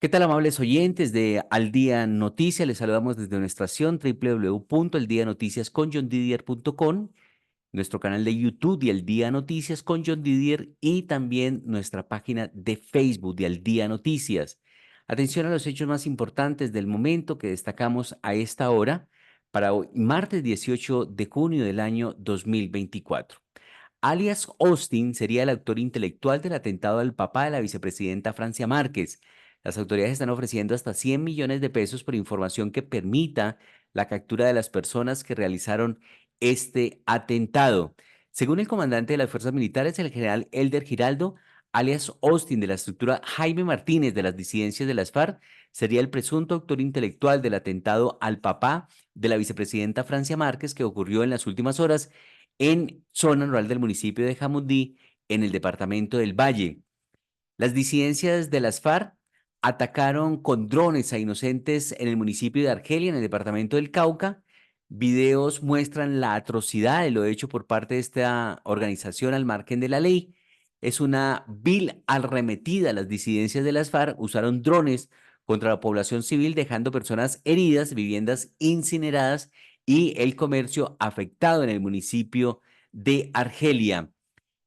¿Qué tal, amables oyentes de Al Día Noticias? Les saludamos desde nuestra estación www.eldianoticiasconjohndidier.com, nuestro canal de YouTube de Al Día Noticias con John Didier y también nuestra página de Facebook de Al Día Noticias. Atención a los hechos más importantes del momento que destacamos a esta hora para hoy, martes 18 de junio del año 2024. Alias Austin sería el autor intelectual del atentado al papá de la vicepresidenta Francia Márquez. Las autoridades están ofreciendo hasta 100 millones de pesos por información que permita la captura de las personas que realizaron este atentado. Según el comandante de las fuerzas militares, el general Elder Giraldo, alias Austin de la estructura Jaime Martínez de las disidencias de las FARC, sería el presunto autor intelectual del atentado al papá de la vicepresidenta Francia Márquez que ocurrió en las últimas horas en zona rural del municipio de Jamundí, en el departamento del Valle. Las disidencias de las FARC atacaron con drones a inocentes en el municipio de Argelia, en el departamento del Cauca. Videos muestran la atrocidad de lo hecho por parte de esta organización al margen de la ley. Es una vil arremetida. Las disidencias de las FARC usaron drones contra la población civil, dejando personas heridas, viviendas incineradas y el comercio afectado en el municipio de Argelia.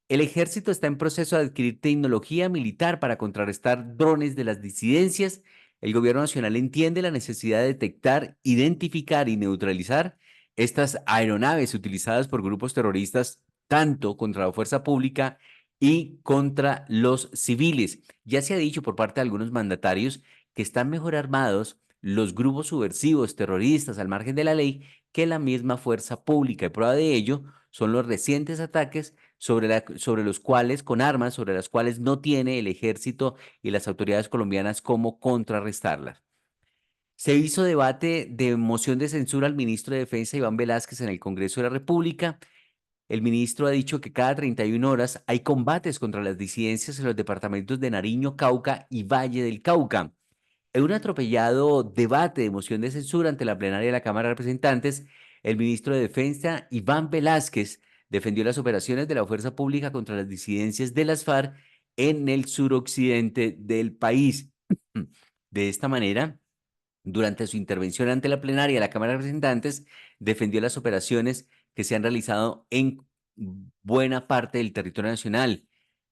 El ejército está en proceso de adquirir tecnología militar para contrarrestar drones de las disidencias. El gobierno nacional entiende la necesidad de detectar, identificar y neutralizar estas aeronaves utilizadas por grupos terroristas tanto contra la fuerza pública y contra los civiles. Ya se ha dicho por parte de algunos mandatarios que están mejor armados los grupos subversivos terroristas al margen de la ley que la misma fuerza pública. Y prueba de ello son los recientes ataques sobre los cuales, con armas, sobre las cuales no tiene el ejército y las autoridades colombianas cómo contrarrestarlas. Se hizo debate de moción de censura al ministro de Defensa, Iván Velázquez, en el Congreso de la República. El ministro ha dicho que cada 31 horas hay combates contra las disidencias en los departamentos de Nariño, Cauca y Valle del Cauca. En un atropellado debate de moción de censura ante la plenaria de la Cámara de Representantes, el ministro de Defensa, Iván Velázquez, defendió las operaciones de la fuerza pública contra las disidencias de las FARC en el suroccidente del país. De esta manera, durante su intervención ante la plenaria de la Cámara de Representantes, defendió las operaciones que se han realizado en buena parte del territorio nacional,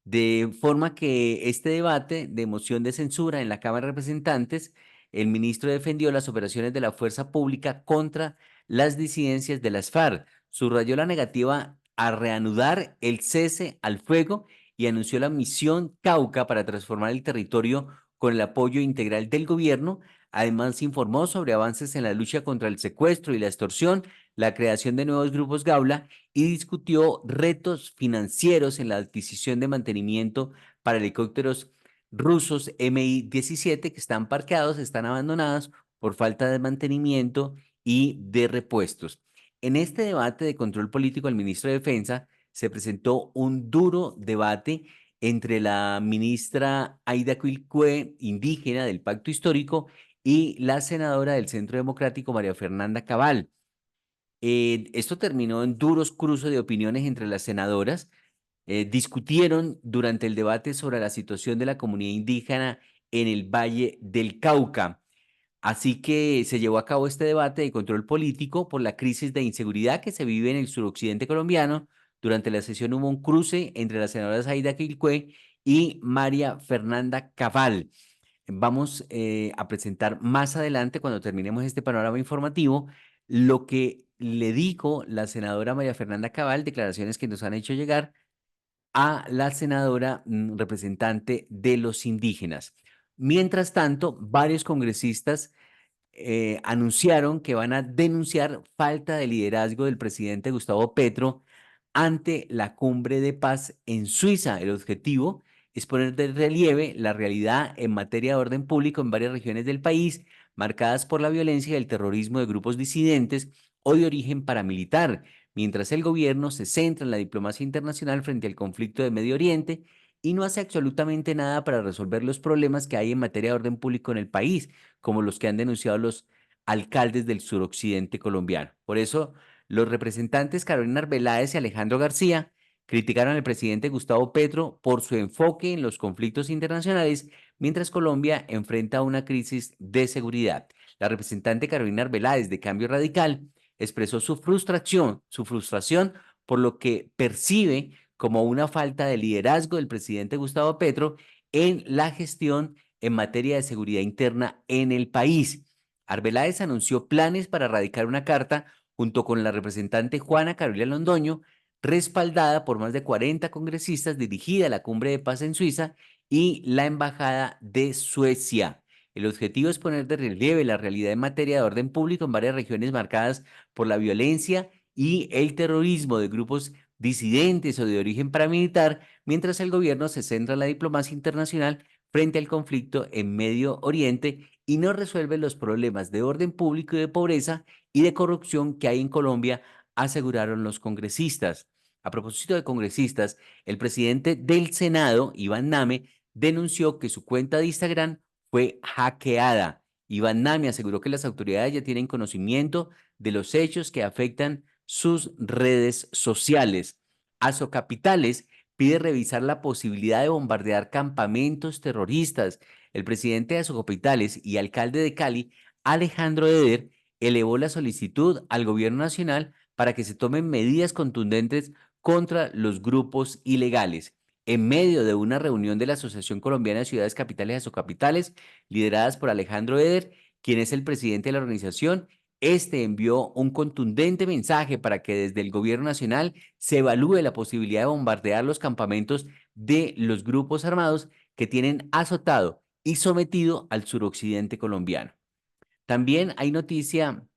de forma que este debate de moción de censura en la Cámara de Representantes, el ministro defendió las operaciones de la fuerza pública contra las disidencias de las FARC, subrayó la negativa a reanudar el cese al fuego y anunció la misión Cauca para transformar el territorio con el apoyo integral del gobierno. Además, informó sobre avances en la lucha contra el secuestro y la extorsión, la creación de nuevos grupos Gaula y discutió retos financieros en la adquisición de mantenimiento para helicópteros rusos Mi-17 que están parqueados, están abandonados por falta de mantenimiento y de repuestos. En este debate de control político al ministro de Defensa se presentó un duro debate entre la ministra Aida Quilcue, indígena del Pacto Histórico, y la senadora del Centro Democrático, María Fernanda Cabal. Esto terminó en duros cruces de opiniones entre las senadoras. Discutieron durante el debate sobre la situación de la comunidad indígena en el Valle del Cauca. Así que se llevó a cabo este debate de control político por la crisis de inseguridad que se vive en el suroccidente colombiano. Durante la sesión hubo un cruce entre las senadoras Aida Quilcue y María Fernanda Cabal. Vamos a presentar más adelante, cuando terminemos este panorama informativo, lo que le dijo la senadora María Fernanda Cabal, declaraciones que nos han hecho llegar a la senadora representante de los indígenas. Mientras tanto, varios congresistas anunciaron que van a denunciar falta de liderazgo del presidente Gustavo Petro ante la cumbre de paz en Suiza. El objetivo es poner de relieve la realidad en materia de orden público en varias regiones del país, marcadas por la violencia y el terrorismo de grupos disidentes o de origen paramilitar, mientras el gobierno se centra en la diplomacia internacional frente al conflicto de Medio Oriente y no hace absolutamente nada para resolver los problemas que hay en materia de orden público en el país, como los que han denunciado los alcaldes del suroccidente colombiano. Por eso, los representantes Carolina Arbeláez y Alejandro García criticaron al presidente Gustavo Petro por su enfoque en los conflictos internacionales, mientras Colombia enfrenta una crisis de seguridad. La representante Carolina Arbeláez de Cambio Radical expresó su frustración por lo que percibe como una falta de liderazgo del presidente Gustavo Petro en la gestión en materia de seguridad interna en el país. Arbeláez anunció planes para radicar una carta junto con la representante Juana Carolina Londoño, respaldada por más de 40 congresistas, dirigida a la Cumbre de Paz en Suiza y la Embajada de Suecia. El objetivo es poner de relieve la realidad en materia de orden público en varias regiones marcadas por la violencia y el terrorismo de grupos disidentes o de origen paramilitar, mientras el gobierno se centra en la diplomacia internacional frente al conflicto en Medio Oriente y no resuelve los problemas de orden público y de pobreza y de corrupción que hay en Colombia, aseguraron los congresistas. A propósito de congresistas, el presidente del Senado, Iván Name, denunció que su cuenta de Instagram fue hackeada. Iván Name aseguró que las autoridades ya tienen conocimiento de los hechos que afectan sus redes sociales. Capitales pide revisar la posibilidad de bombardear campamentos terroristas. El presidente de Capitales y alcalde de Cali, Alejandro Eder, elevó la solicitud al gobierno nacional para que se tomen medidas contundentes contra los grupos ilegales. En medio de una reunión de la Asociación Colombiana de Ciudades Capitales y Asocapitales, lideradas por Alejandro Eder, quien es el presidente de la organización, este envió un contundente mensaje para que desde el gobierno nacional se evalúe la posibilidad de bombardear los campamentos de los grupos armados que tienen azotado y sometido al suroccidente colombiano. También hay noticia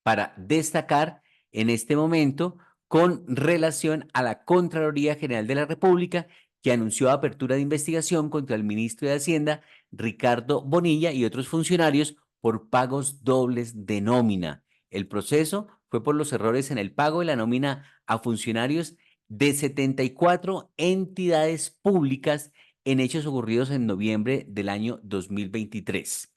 para destacar en este momento con relación a la Contraloría General de la República, que anunció apertura de investigación contra el ministro de Hacienda, Ricardo Bonilla, y otros funcionarios por pagos dobles de nómina. El proceso fue por los errores en el pago de la nómina a funcionarios de 74 entidades públicas en hechos ocurridos en noviembre del año 2023.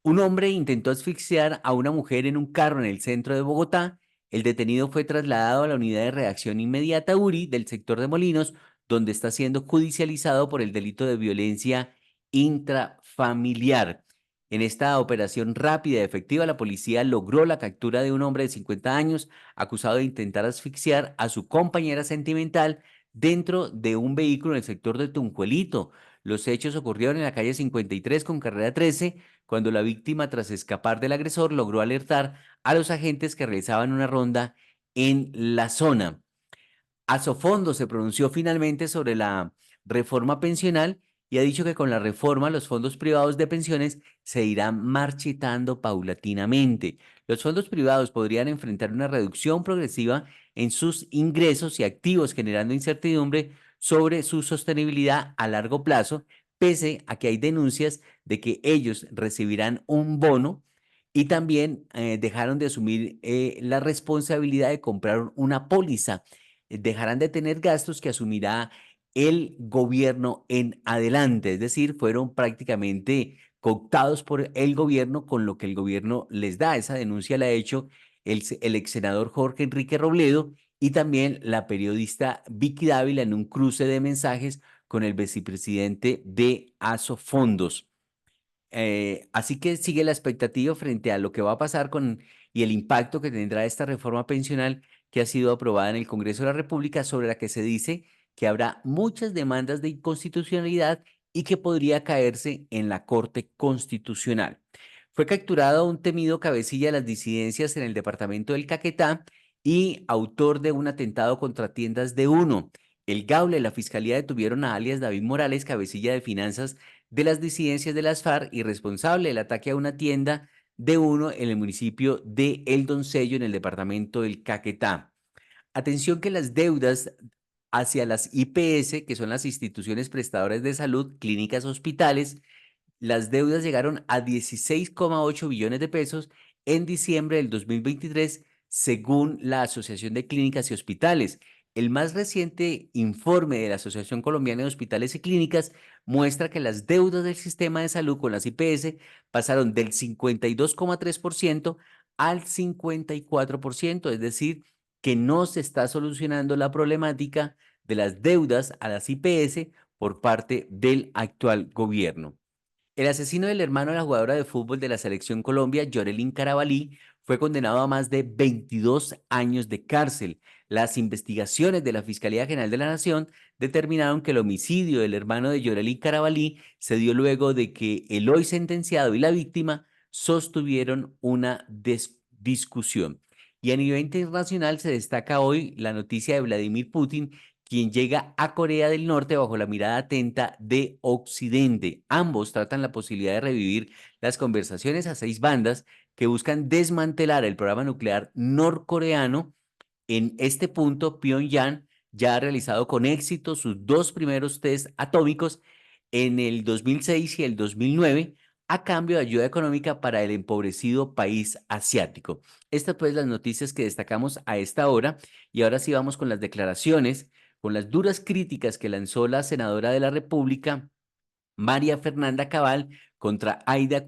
Un hombre intentó asfixiar a una mujer en un carro en el centro de Bogotá. El detenido fue trasladado a la unidad de reacción inmediata URI del sector de Molinos, donde está siendo judicializado por el delito de violencia intrafamiliar. En esta operación rápida y efectiva, la policía logró la captura de un hombre de 50 años acusado de intentar asfixiar a su compañera sentimental dentro de un vehículo en el sector de Tunjuelito. Los hechos ocurrieron en la calle 53 con carrera 13 cuando la víctima, tras escapar del agresor, logró alertar a los agentes que realizaban una ronda en la zona. Asofondo se pronunció finalmente sobre la reforma pensional y ha dicho que con la reforma los fondos privados de pensiones se irán marchitando paulatinamente. Los fondos privados podrían enfrentar una reducción progresiva en sus ingresos y activos, generando incertidumbre sobre su sostenibilidad a largo plazo, pese a que hay denuncias de que ellos recibirán un bono y también dejaron de asumir la responsabilidad de comprar una póliza. Dejarán de tener gastos que asumirá el gobierno en adelante, es decir, fueron prácticamente cooptados por el gobierno con lo que el gobierno les da. Esa denuncia la ha hecho el ex senador Jorge Enrique Robledo y también la periodista Vicky Dávila en un cruce de mensajes con el vicepresidente de Asofondos. Así que sigue la expectativa frente a lo que va a pasar con y el impacto que tendrá esta reforma pensional que ha sido aprobada en el Congreso de la República, sobre la que se dice que habrá muchas demandas de inconstitucionalidad y que podría caerse en la Corte Constitucional. Fue capturado un temido cabecilla de las disidencias en el departamento del Caquetá y autor de un atentado contra tiendas de Uno. El Gaula y la Fiscalía detuvieron a alias David Morales, cabecilla de finanzas de las disidencias de las FARC y responsable del ataque a una tienda de Uno en el municipio de El Doncello, en el departamento del Caquetá. Atención que las deudas hacia las IPS, que son las instituciones prestadoras de salud, clínicas, hospitales, las deudas llegaron a 16,8 billones de pesos en diciembre del 2023, según la Asociación de Clínicas y Hospitales. El más reciente informe de la Asociación Colombiana de Hospitales y Clínicas muestra que las deudas del sistema de salud con las IPS pasaron del 52,3% al 54%, es decir, que no se está solucionando la problemática de las deudas a las IPS por parte del actual gobierno. El asesino del hermano de la jugadora de fútbol de la selección Colombia, Yorelín Carabalí, fue condenado a más de 22 años de cárcel. Las investigaciones de la Fiscalía General de la Nación determinaron que el homicidio del hermano de Yorelín Carabalí se dio luego de que el hoy sentenciado y la víctima sostuvieron una discusión. Y a nivel internacional se destaca hoy la noticia de Vladimir Putin, quien llega a Corea del Norte bajo la mirada atenta de Occidente. Ambos tratan la posibilidad de revivir las conversaciones a 6 bandas que buscan desmantelar el programa nuclear norcoreano. En este punto, Pyongyang ya ha realizado con éxito sus 2 primeros test atómicos en el 2006 y el 2009 a cambio de ayuda económica para el empobrecido país asiático. Estas pues las noticias que destacamos a esta hora, y ahora sí vamos con las declaraciones, con las duras críticas que lanzó la senadora de la República, María Fernanda Cabal, contra Aida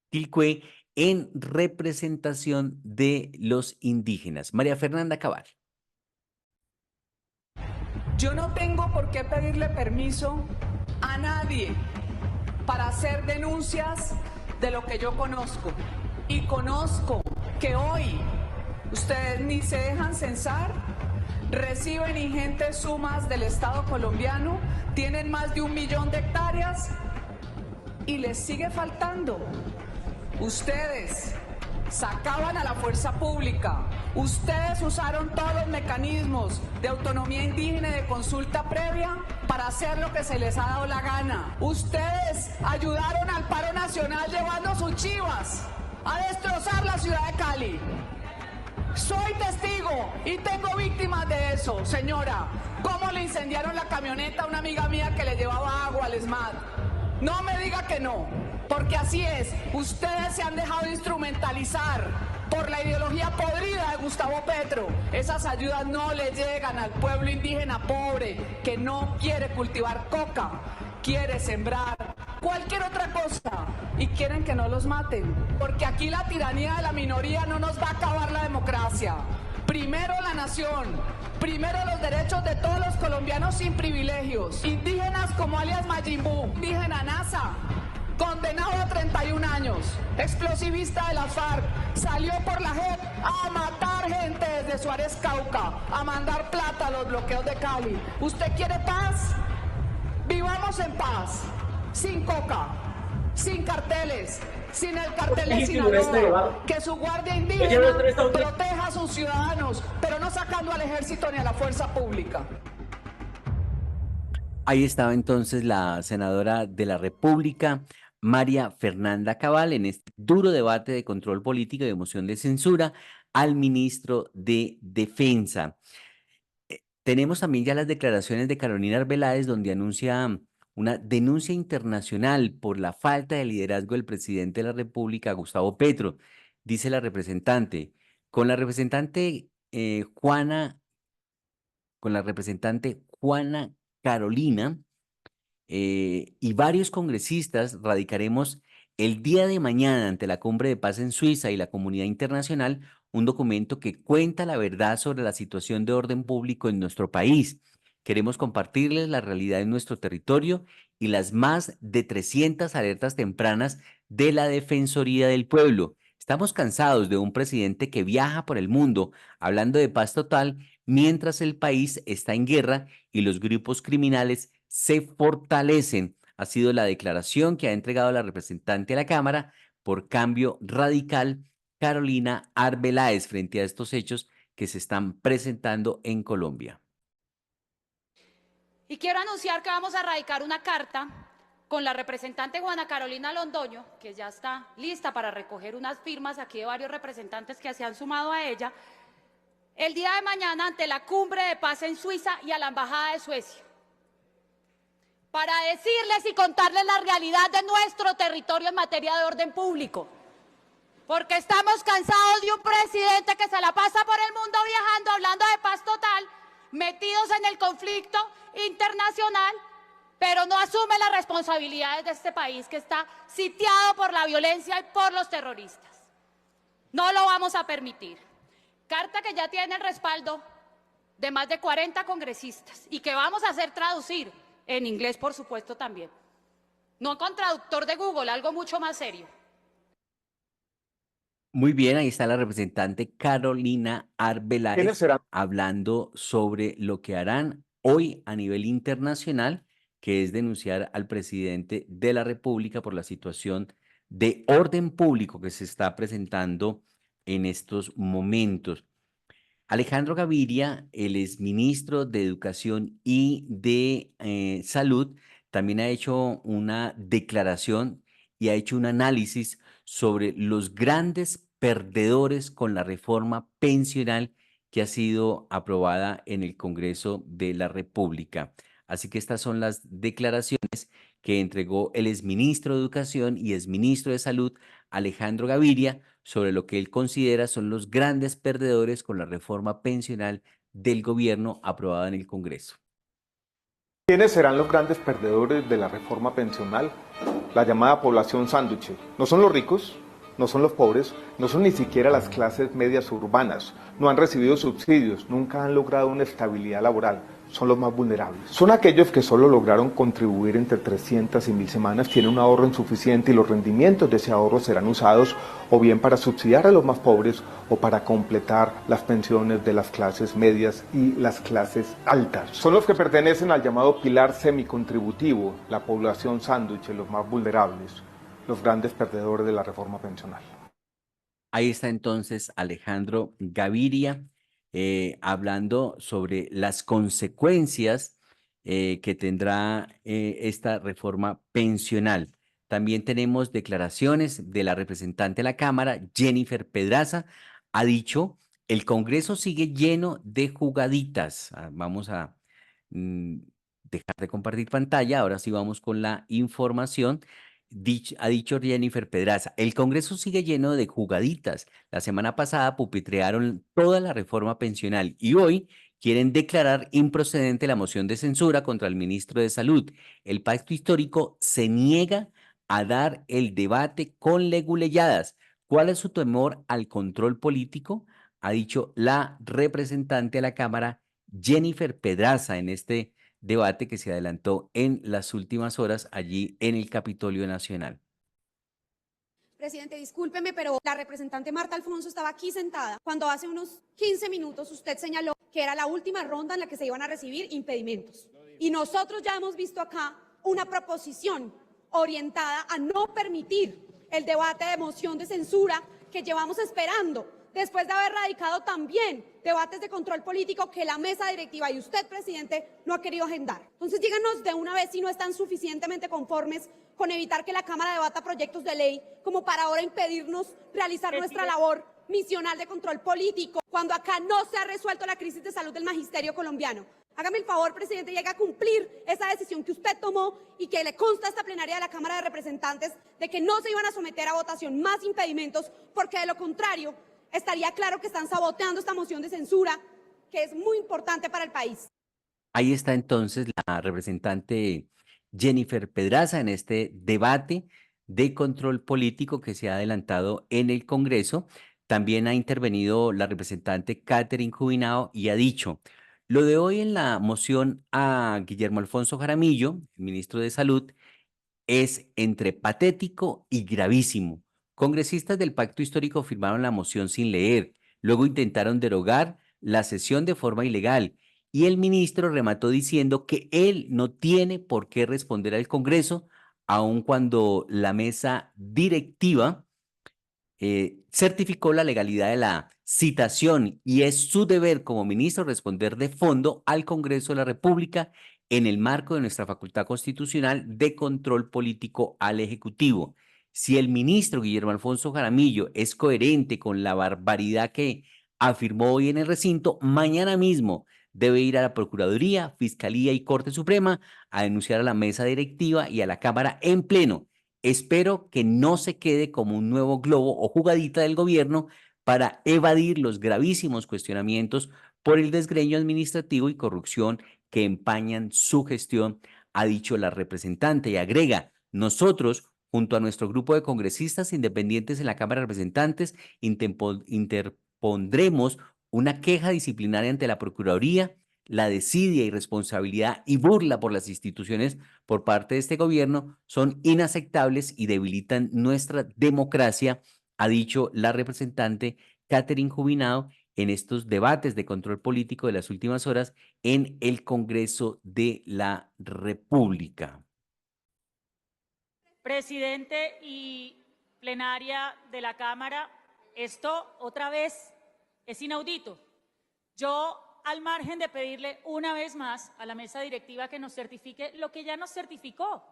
Quilcue en representación de los indígenas. María Fernanda Cabal. Yo no tengo por qué pedirle permiso a nadie para hacer denuncias de lo que yo conozco. Y conozco que hoy ustedes ni se dejan censar, reciben ingentes sumas del Estado colombiano, tienen más de 1 millón de hectáreas y les sigue faltando. Ustedes sacaban a la fuerza pública, ustedes usaron todos los mecanismos de autonomía indígena y de consulta previa para hacer lo que se les ha dado la gana. Ustedes ayudaron al paro nacional llevando sus chivas a destrozar la ciudad de Cali. Soy testigo y tengo víctimas de eso, señora. ¿Cómo le incendiaron la camioneta a una amiga mía que le llevaba agua al ESMAD? No me diga que no, porque así es. Ustedes se han dejado instrumentalizar por la ideología podrida de Gustavo Petro. Esas ayudas no le llegan al pueblo indígena pobre que no quiere cultivar coca, quiere sembrar cualquier otra cosa y quieren que no los maten, porque aquí la tiranía de la minoría no nos va a acabar la democracia. Primero la nación, primero los derechos de todos los colombianos sin privilegios. Indígenas como alias Mayimbu, indígena NASA, condenado a 31 años, explosivista de la FARC, salió por la JEP a matar gente desde Suárez, Cauca, a mandar plata a los bloqueos de Cali. ¿Usted quiere paz? Vivamos en paz, sin coca, sin carteles, sin el cartel de Sinaloa, que su guardia indígena proteja a sus ciudadanos, pero no sacando al ejército ni a la fuerza pública. Ahí estaba entonces la senadora de la República, María Fernanda Cabal, en este duro debate de control político y de moción de censura al ministro de Defensa. Tenemos también ya las declaraciones de Carolina Arbeláez, donde anuncia una denuncia internacional por la falta de liderazgo del presidente de la República, Gustavo Petro. Dice la representante, con la representante Juana Carolina y varios congresistas radicaremos el día de mañana ante la Cumbre de Paz en Suiza y la comunidad internacional un documento que cuenta la verdad sobre la situación de orden público en nuestro país. Queremos compartirles la realidad en nuestro territorio y las más de 300 alertas tempranas de la Defensoría del Pueblo. Estamos cansados de un presidente que viaja por el mundo hablando de paz total mientras el país está en guerra y los grupos criminales se fortalecen. Ha sido la declaración que ha entregado la representante a la Cámara por Cambio Radical, Carolina Arbeláez, frente a estos hechos que se están presentando en Colombia. Y quiero anunciar que vamos a radicar una carta con la representante Juana Carolina Londoño, que ya está lista para recoger unas firmas aquí de varios representantes que se han sumado a ella, el día de mañana ante la Cumbre de Paz en Suiza y a la Embajada de Suecia, para decirles y contarles la realidad de nuestro territorio en materia de orden público. Porque estamos cansados de un presidente que se la pasa por el mundo viajando, hablando de paz total, metidos en el conflicto internacional, pero no asume las responsabilidades de este país que está sitiado por la violencia y por los terroristas. No lo vamos a permitir. Carta que ya tiene el respaldo de más de 40 congresistas y que vamos a hacer traducir en inglés, por supuesto, también. No con traductor de Google, algo mucho más serio. Muy bien, ahí está la representante Carolina ¿Quiénes Arbeláez serán? hablando sobre lo que harán hoy a nivel internacional, que es denunciar al presidente de la República por la situación de orden público que se está presentando en estos momentos. Alejandro Gaviria, el exministro de Educación y de Salud, también ha hecho una declaración y ha hecho un análisis sobre los grandes perdedores con la reforma pensional que ha sido aprobada en el Congreso de la República. Así que estas son las declaraciones que entregó el exministro de Educación y exministro de Salud, Alejandro Gaviria, sobre lo que él considera son los grandes perdedores con la reforma pensional del gobierno aprobada en el Congreso. ¿Quiénes serán los grandes perdedores de la reforma pensional? La llamada población sándwich. No son los ricos, no son los pobres, no son ni siquiera las clases medias urbanas, no han recibido subsidios, nunca han logrado una estabilidad laboral, son los más vulnerables. Son aquellos que solo lograron contribuir entre 300 y 1000 semanas, tienen un ahorro insuficiente y los rendimientos de ese ahorro serán usados o bien para subsidiar a los más pobres o para completar las pensiones de las clases medias y las clases altas. Son los que pertenecen al llamado pilar semicontributivo, la población sándwich, los más vulnerables, los grandes perdedores de la reforma pensional. Ahí está entonces Alejandro Gaviria hablando sobre las consecuencias que tendrá esta reforma pensional. También tenemos declaraciones de la representante de la Cámara, Jennifer Pedraza, ha dicho, el Congreso sigue lleno de jugaditas. Vamos a dejar de compartir pantalla, ahora sí vamos con la información. Ha dicho Jennifer Pedraza, el Congreso sigue lleno de jugaditas. La semana pasada pupitrearon toda la reforma pensional y hoy quieren declarar improcedente la moción de censura contra el ministro de Salud. El pacto histórico se niega a dar el debate con leguleyadas. ¿Cuál es su temor al control político? Ha dicho la representante de la Cámara, Jennifer Pedraza, en este debate que se adelantó en las últimas horas allí en el Capitolio Nacional. Presidente, discúlpeme, pero la representante Marta Alfonso estaba aquí sentada cuando hace unos 15 minutos usted señaló que era la última ronda en la que se iban a recibir impedimentos. Y nosotros ya hemos visto acá una proposición orientada a no permitir el debate de moción de censura que llevamos esperando, después de haber radicado también debates de control político que la mesa directiva y usted, presidente, no ha querido agendar. Entonces díganos de una vez si no están suficientemente conformes con evitar que la Cámara debata proyectos de ley como para ahora impedirnos realizar nuestra labor misional de control político, cuando acá no se ha resuelto la crisis de salud del magisterio colombiano. Hágame el favor, presidente, y haga cumplir esa decisión que usted tomó y que le consta a esta plenaria de la Cámara de Representantes de que no se iban a someter a votación más impedimentos, porque de lo contrario estaría claro que están saboteando esta moción de censura, que es muy importante para el país. Ahí está entonces la representante Jennifer Pedraza en este debate de control político que se ha adelantado en el Congreso. También ha intervenido la representante Catherine Jubinao y ha dicho, lo de hoy en la moción a Guillermo Alfonso Jaramillo, el ministro de Salud, es entre patético y gravísimo. Congresistas del Pacto Histórico firmaron la moción sin leer, luego intentaron derogar la sesión de forma ilegal y el ministro remató diciendo que él no tiene por qué responder al Congreso, aun cuando la mesa directiva certificó la legalidad de la citación y es su deber como ministro responder de fondo al Congreso de la República en el marco de nuestra facultad constitucional de control político al Ejecutivo. Si el ministro Guillermo Alfonso Jaramillo es coherente con la barbaridad que afirmó hoy en el recinto, mañana mismo debe ir a la Procuraduría, Fiscalía y Corte Suprema a denunciar a la mesa directiva y a la Cámara en pleno. Espero que no se quede como un nuevo globo o jugadita del gobierno para evadir los gravísimos cuestionamientos por el desgreño administrativo y corrupción que empañan su gestión, ha dicho la representante y agrega, nosotros, junto a nuestro grupo de congresistas independientes en la Cámara de Representantes, interpondremos una queja disciplinaria ante la Procuraduría, la desidia, irresponsabilidad y burla por las instituciones por parte de este gobierno son inaceptables y debilitan nuestra democracia, ha dicho la representante Catherine Jubinado en estos debates de control político de las últimas horas en el Congreso de la República. Presidente y plenaria de la Cámara, esto otra vez es inaudito. Yo, al margen de pedirle una vez más a la mesa directiva que nos certifique lo que ya nos certificó,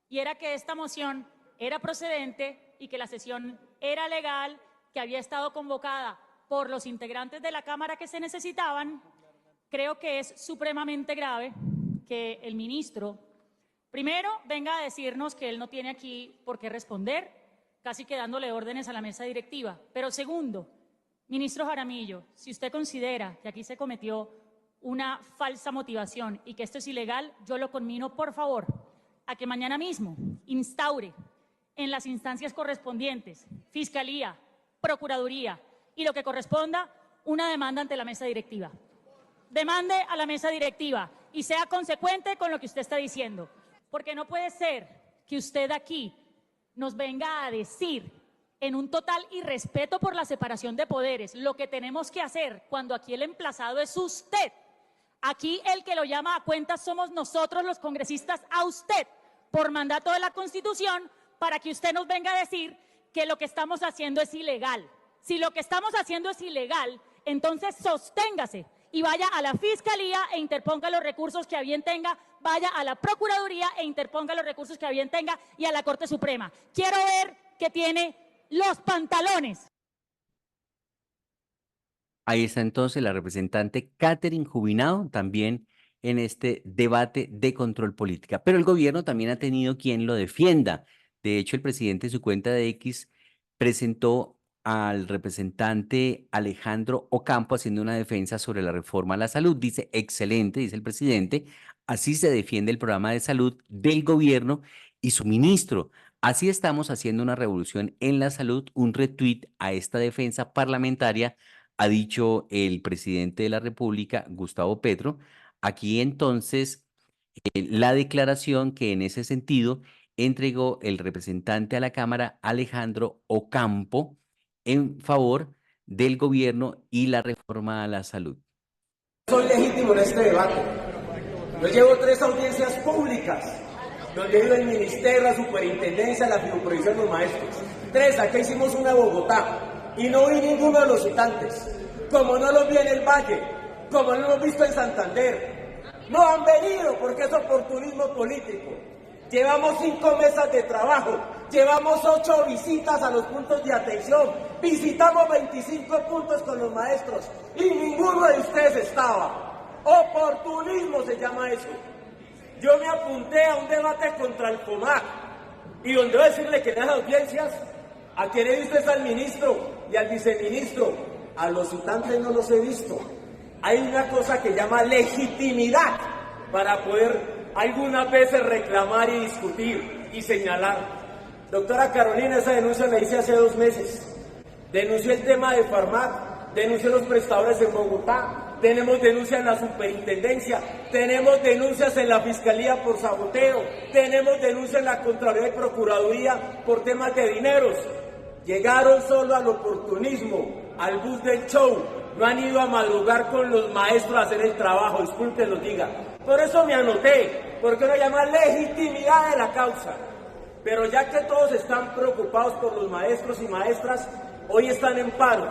y era que esta moción era procedente y que la sesión era legal, que había estado convocada por los integrantes de la Cámara que se necesitaban, creo que es supremamente grave que el ministro, primero, venga a decirnos que él no tiene aquí por qué responder, casi que dándole órdenes a la mesa directiva. Pero segundo, ministro Jaramillo, si usted considera que aquí se cometió una falsa motivación y que esto es ilegal, yo lo conmino, por favor, a que mañana mismo instaure en las instancias correspondientes, Fiscalía, Procuraduría y lo que corresponda, una demanda ante la mesa directiva. Demande a la mesa directiva y sea consecuente con lo que usted está diciendo. Porque no puede ser que usted aquí nos venga a decir, en un total irrespeto por la separación de poderes, lo que tenemos que hacer cuando aquí el emplazado es usted. Aquí el que lo llama a cuentas somos nosotros los congresistas a usted, por mandato de la Constitución, para que usted nos venga a decir que lo que estamos haciendo es ilegal. Si lo que estamos haciendo es ilegal, entonces sosténgase y vaya a la Fiscalía e interponga los recursos que a bien tenga, vaya a la Procuraduría e interponga los recursos que a bien tenga y a la Corte Suprema. Quiero ver que tiene los pantalones. Ahí está entonces la representante Catherine Jubinado también en este debate de control política. Pero el gobierno también ha tenido quien lo defienda. De hecho, el presidente en su cuenta de X presentó al representante Alejandro Ocampo haciendo una defensa sobre la reforma a la salud. Dice, excelente, dice el presidente, así se defiende el programa de salud del gobierno y su ministro. Así estamos haciendo una revolución en la salud, un retweet a esta defensa parlamentaria, ha dicho el presidente de la República, Gustavo Petro. Aquí entonces la declaración que en ese sentido entregó el representante a la Cámara, Alejandro Ocampo, en favor del gobierno y la reforma a la salud. Soy legítimo en este debate. Yo llevo 3 audiencias públicas, donde he ido el Ministerio, la Superintendencia, la Fiduciaria de los Maestros. 3, acá hicimos una en Bogotá, y no vi ninguno de los citantes. Como no los vi en el Valle, como no los hemos visto en Santander. No han venido porque es oportunismo político. Llevamos 5 mesas de trabajo, llevamos 8 visitas a los puntos de atención, visitamos 25 puntos con los maestros y ninguno de ustedes estaba. Oportunismo se llama eso. Yo me apunté a un debate contra el FOMAC y donde voy a decirle que en las audiencias, a quien he visto es al ministro y al viceministro, a los citantes no los he visto. Hay una cosa que llama legitimidad para poder algunas veces reclamar y discutir y señalar. Doctora Carolina, esa denuncia la hice hace 2 meses. Denuncié el tema de Farmac, denuncié los prestadores en Bogotá, tenemos denuncias en la superintendencia, tenemos denuncias en la fiscalía por saboteo, tenemos denuncias en la Contraloría y Procuraduría por temas de dineros. Llegaron solo al oportunismo, al bus del show, no han ido a madrugar con los maestros a hacer el trabajo, disculpen, los diga. Por eso me anoté, porque uno llama legitimidad de la causa. Pero ya que todos están preocupados por los maestros y maestras, hoy están en paro.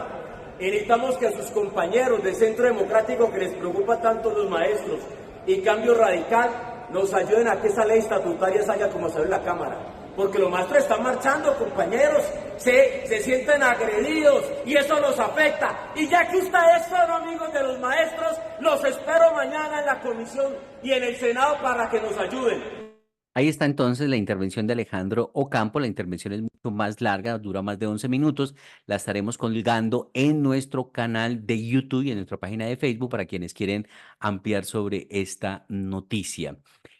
Y necesitamos que a sus compañeros del Centro Democrático, que les preocupa tanto los maestros, y Cambio Radical, nos ayuden a que esa ley estatutaria salga como salió en la Cámara. Porque los maestros están marchando, compañeros, se sienten agredidos y eso los afecta. Y ya que ustedes son amigos de los maestros, los espero mañana en la comisión y en el Senado para que nos ayuden. Ahí está entonces la intervención de Alejandro Ocampo. La intervención es mucho más larga, dura más de 11 minutos. La estaremos colgando en nuestro canal de YouTube y en nuestra página de Facebook para quienes quieren ampliar sobre esta noticia.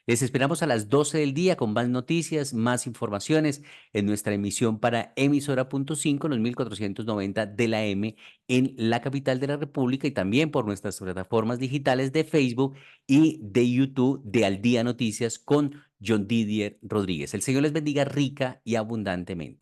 Les esperamos a las 12 del día con más noticias, más informaciones en nuestra emisión para emisora.5, los 1490 de la M en la capital de la República y también por nuestras plataformas digitales de Facebook y de YouTube de Al Día Noticias con John Didier Rodríguez. El Señor les bendiga rica y abundantemente.